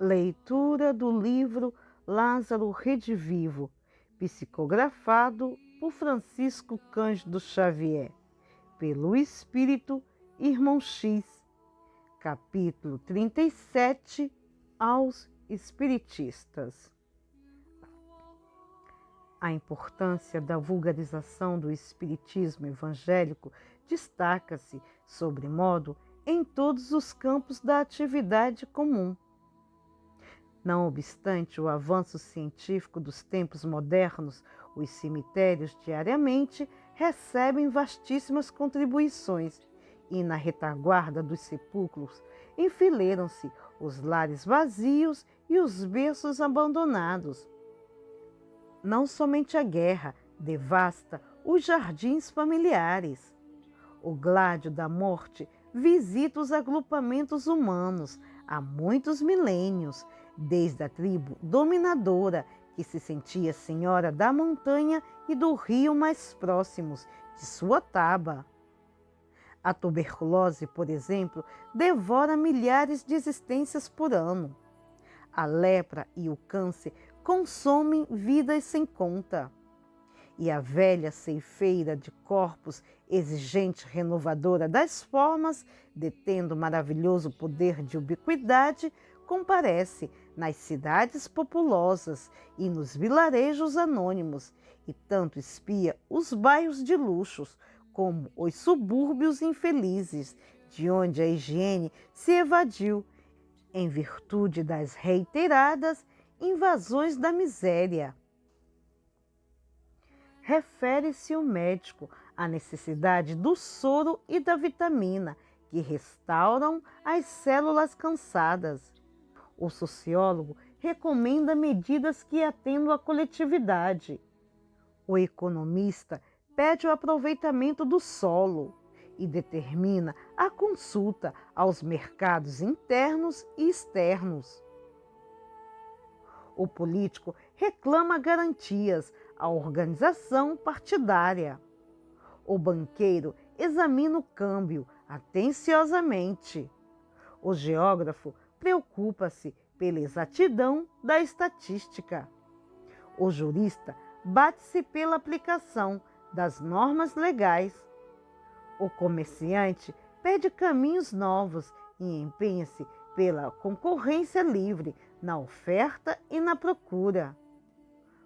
Leitura do livro Lázaro Redivivo, psicografado por Francisco Cândido Xavier, pelo Espírito Irmão X, capítulo 37, aos Espiritistas. A importância da vulgarização do espiritismo evangélico destaca-se, sobremodo, em todos os campos da atividade comum. Não obstante o avanço científico dos tempos modernos, os cemitérios diariamente recebem vastíssimas contribuições e na retaguarda dos sepulcros enfileiram-se os lares vazios e os berços abandonados. Não somente a guerra devasta os jardins familiares. O gládio da morte visita os agrupamentos humanos há muitos milênios, desde a tribo dominadora que se sentia senhora da montanha e do rio mais próximos de sua taba. A tuberculose, por exemplo, devora milhares de existências por ano. A lepra e o câncer consomem vidas sem conta. E a velha ceifeira de corpos, exigente renovadora das formas, detendo maravilhoso poder de ubiquidade, comparece nas cidades populosas e nos vilarejos anônimos, e tanto espia os bairros de luxos como os subúrbios infelizes, de onde a higiene se evadiu, em virtude das reiteradas invasões da miséria. Refere-se o médico à necessidade do soro e da vitamina que restauram as células cansadas. O sociólogo recomenda medidas que atendam à coletividade. O economista pede o aproveitamento do solo e determina a consulta aos mercados internos e externos. O político reclama garantias à organização partidária. O banqueiro examina o câmbio atenciosamente. O geógrafo preocupa-se pela exatidão da estatística. O jurista bate-se pela aplicação das normas legais. O comerciante pede caminhos novos e empenha-se pela concorrência livre na oferta e na procura.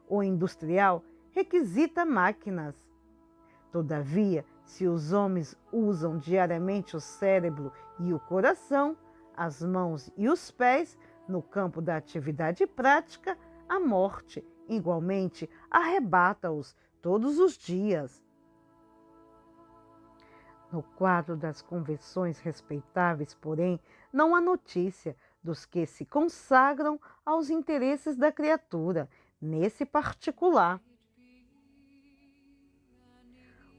O industrial requisita máquinas. Todavia, se os homens usam diariamente o cérebro e o coração, as mãos e os pés, no campo da atividade prática, a morte, igualmente, arrebata-os todos os dias. No quadro das convenções respeitáveis, porém, não há notícia dos que se consagram aos interesses da criatura, nesse particular.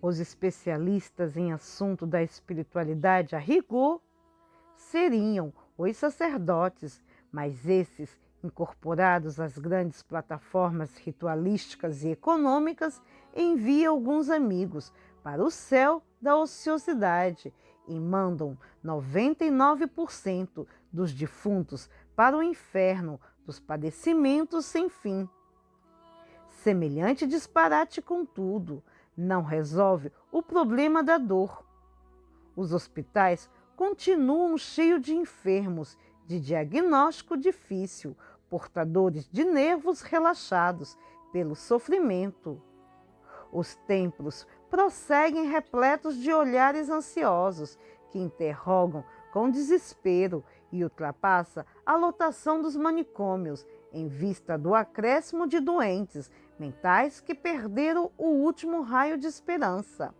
Os especialistas em assunto da espiritualidade a rigor seriam os sacerdotes, mas esses, incorporados às grandes plataformas ritualísticas e econômicas, enviam alguns amigos para o céu da ociosidade e mandam 99% dos defuntos para o inferno dos padecimentos sem fim. Semelhante disparate, contudo, não resolve o problema da dor. Os hospitais continuam cheios de enfermos de diagnóstico difícil, portadores de nervos relaxados pelo sofrimento. Os templos prosseguem repletos de olhares ansiosos que interrogam com desespero e ultrapassa a lotação dos manicômios em vista do acréscimo de doentes mentais que perderam o último raio de esperança.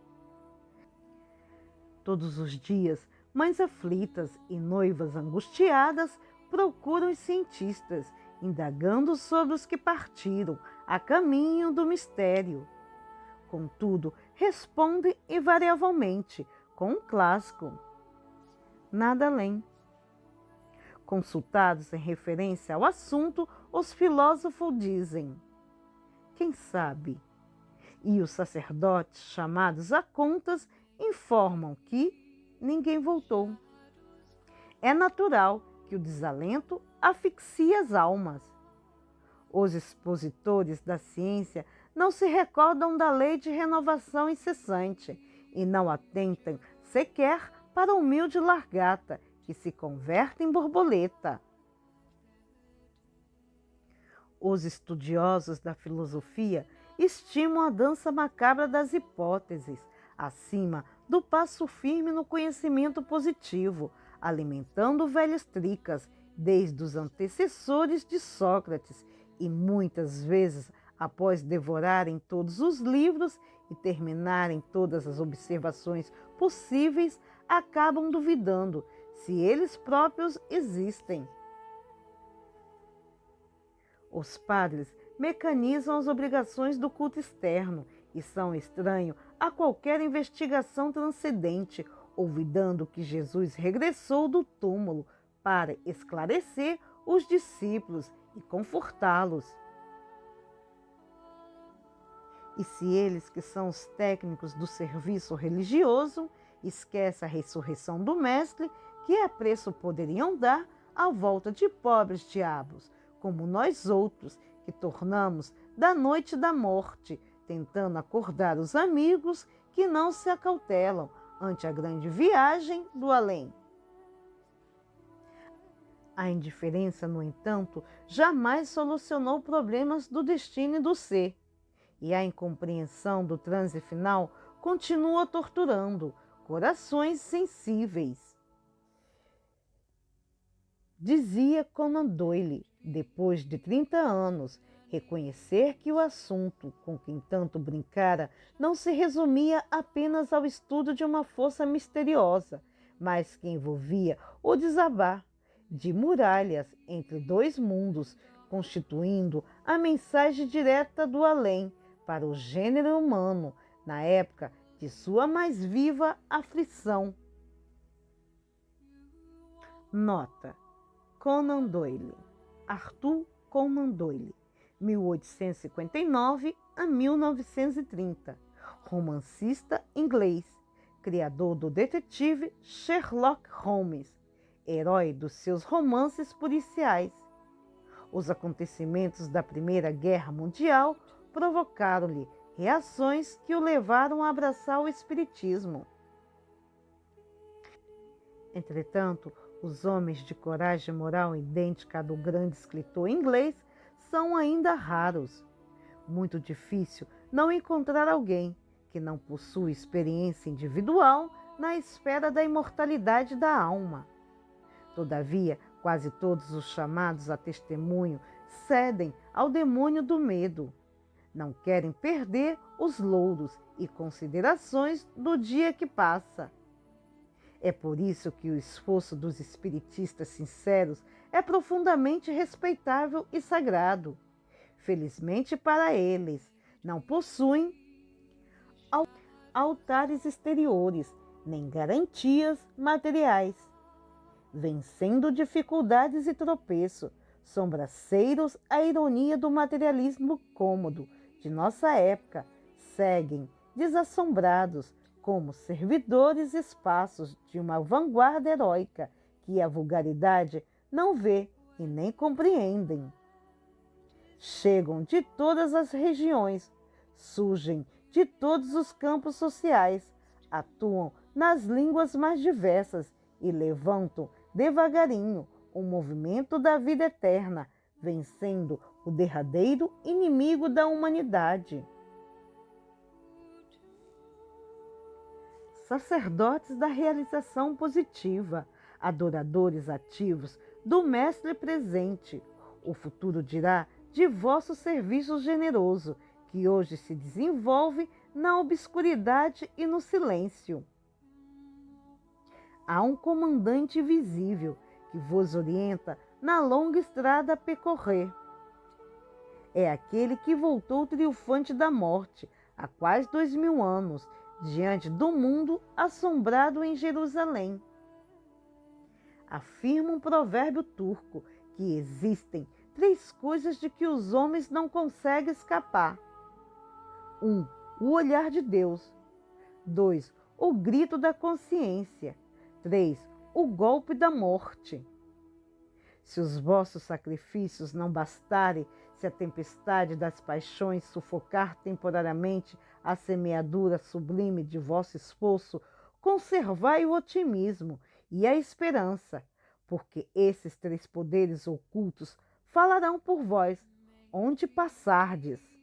Todos os dias, mães aflitas e noivas angustiadas procuram os cientistas, indagando sobre os que partiram a caminho do mistério. Contudo, respondem invariavelmente com um clássico: nada além. Consultados em referência ao assunto, os filósofos dizem: quem sabe? E os sacerdotes, chamados a contas, informam que ninguém voltou. É natural que o desalento asfixia as almas. Os expositores da ciência não se recordam da lei de renovação incessante e não atentam sequer para a humilde largata que se converte em borboleta. Os estudiosos da filosofia estimam a dança macabra das hipóteses, acima do passo firme no conhecimento positivo, alimentando velhas tricas, desde os antecessores de Sócrates, e muitas vezes, após devorarem todos os livros e terminarem todas as observações possíveis, acabam duvidando se eles próprios existem. Os padres mecanizam as obrigações do culto externo e são estranhos a qualquer investigação transcendente, olvidando que Jesus regressou do túmulo para esclarecer os discípulos e confortá-los. E se eles, que são os técnicos do serviço religioso, esquecem a ressurreição do Mestre, que a preço poderiam dar à volta de pobres diabos, como nós outros, que tornamos da noite da morte, tentando acordar os amigos que não se acautelam ante a grande viagem do além. A indiferença, no entanto, jamais solucionou problemas do destino e do ser, e a incompreensão do transe final continua torturando corações sensíveis. Dizia Conan Doyle, depois de 30 anos, reconhecer que o assunto com quem tanto brincara não se resumia apenas ao estudo de uma força misteriosa, mas que envolvia o desabar de muralhas entre dois mundos, constituindo a mensagem direta do além para o gênero humano na época de sua mais viva aflição. Nota: Conan Doyle, Arthur Conan Doyle, 1859 a 1930, romancista inglês, criador do detetive Sherlock Holmes, herói dos seus romances policiais. Os acontecimentos da Primeira Guerra Mundial provocaram-lhe reações que o levaram a abraçar o espiritismo. Entretanto, os homens de coragem moral idêntica à do grande escritor inglês são ainda raros. Muito difícil não encontrar alguém que não possua experiência individual na esfera da imortalidade da alma. Todavia, quase todos os chamados a testemunho cedem ao demônio do medo. Não querem perder os louros e considerações do dia que passa. É por isso que o esforço dos espiritistas sinceros é profundamente respeitável e sagrado. Felizmente para eles, não possuem altares exteriores, nem garantias materiais. Vencendo dificuldades e tropeço, sombraceiros à ironia do materialismo cômodo de nossa época, seguem desassombrados como servidores espaços de uma vanguarda heróica que a vulgaridade não vê e nem compreendem. Chegam de todas as regiões, surgem de todos os campos sociais, atuam nas línguas mais diversas e levantam devagarinho o movimento da vida eterna, vencendo o derradeiro inimigo da humanidade. Sacerdotes da realização positiva, adoradores ativos do Mestre presente, o futuro dirá de vosso serviço generoso, que hoje se desenvolve na obscuridade e no silêncio. Há um comandante visível que vos orienta na longa estrada a percorrer. É aquele que voltou triunfante da morte há quase 2000 anos, diante do mundo assombrado em Jerusalém. Afirma um provérbio turco que existem 3 coisas de que os homens não conseguem escapar. 1. O olhar de Deus. 2. O grito da consciência. 3. O golpe da morte. Se os vossos sacrifícios não bastarem, se a tempestade das paixões sufocar temporariamente a semeadura sublime de vosso esforço, conservai o otimismo e a esperança, porque esses três poderes ocultos falarão por vós, onde passardes.